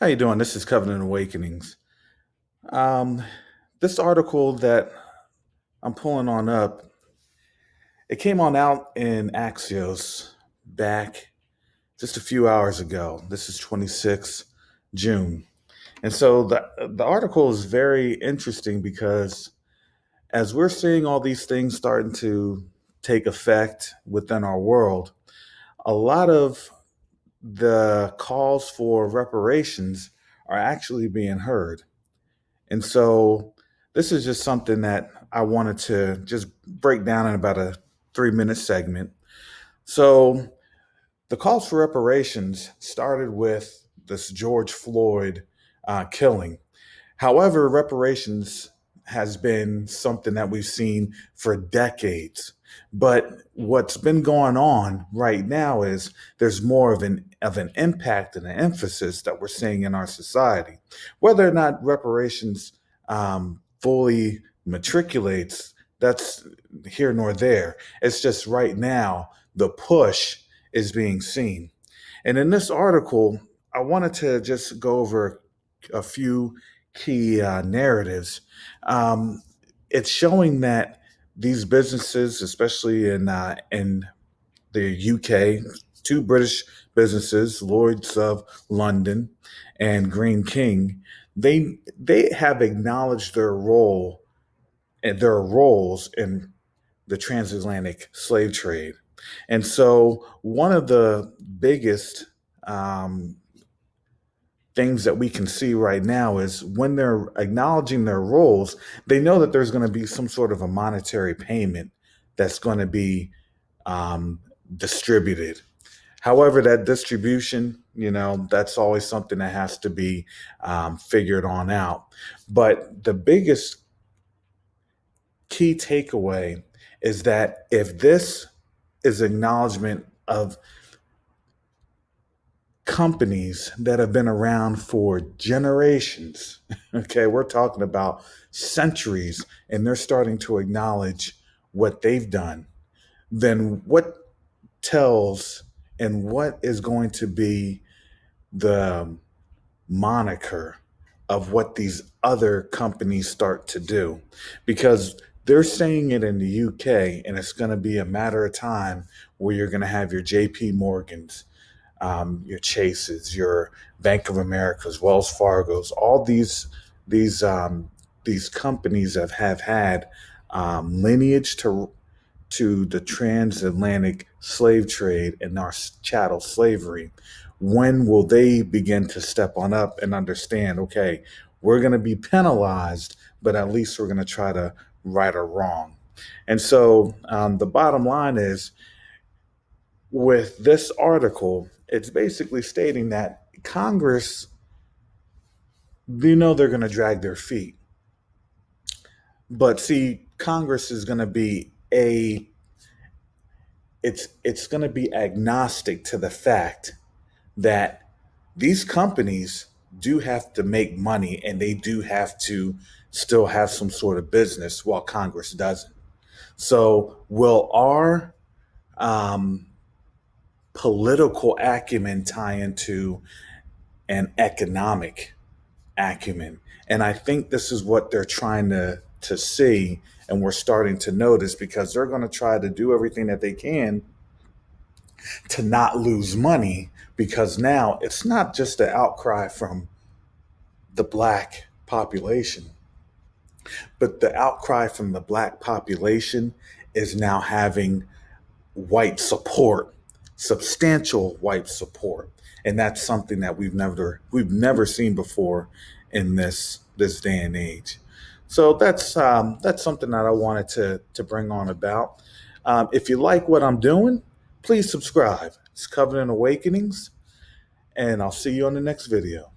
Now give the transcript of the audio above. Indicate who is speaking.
Speaker 1: How you doing? This is Covenant Awakenings. Um, this article that I'm pulling on up, it came on out in Axios back just a few hours ago. This is 26 June. And so the article is very interesting because as we're seeing all these things starting to take effect within our world, a lot of the calls for reparations are actually being heard. And so this is just something that I wanted to just break down in about a 3 minute segment. So the calls for reparations started with this George Floyd killing. However, reparations has been something that we've seen for decades. But what's been going on right now is there's more of an impact and an emphasis that we're seeing in our society. Whether or not reparations fully matriculates, that's here nor there. It's just right now the push is being seen. And in this article, I wanted to just go over a few key narratives. Um, it's showing that these businesses, especially in the UK, two British businesses, Lloyd's of London and Green King, they have acknowledged their role and their roles in the transatlantic slave trade. And so, one of the biggest um, things that we can see right now is when they're acknowledging their roles, they know that there's going to be some sort of a monetary payment that's going to be um, distributed. However, that distribution, that's always something that has to be figured on out. But the biggest key takeaway is that if this is acknowledgement of companies that have been around for generations. Okay, we're talking about centuries, and they're starting to acknowledge what they've done. Then what tells and what is going to be the moniker of what these other companies start to do? Because they're saying it in the UK, and it's going to be a matter of time where you're going to have your JP Morgans, your Chases, your Bank of Americas, Wells Fargo's, all these companies that have had lineage to the transatlantic slave trade and our chattel slavery. When will they begin to step on up and understand? Okay, we're going to be penalized, but at least we're going to try to right a wrong. And so the bottom line is with this article, it's basically stating that Congress, they're going to drag their feet. But see, Congress is going to be it's going to be agnostic to the fact that these companies do have to make money and they do have to still have some sort of business while Congress doesn't. So will our um, political acumen tie into an economic acumen? And I think this is what they're trying to see, and we're starting to notice because they're going to try to do everything that they can to not lose money because now it's not just an outcry from the black population, but the outcry from the black population is now having white support, substantial white support, and that's something that we've never seen before in this day and age. So that's something that I wanted to bring on about. If you like what I'm doing, please subscribe. It's Covenant Awakenings, and I'll see you on the next video.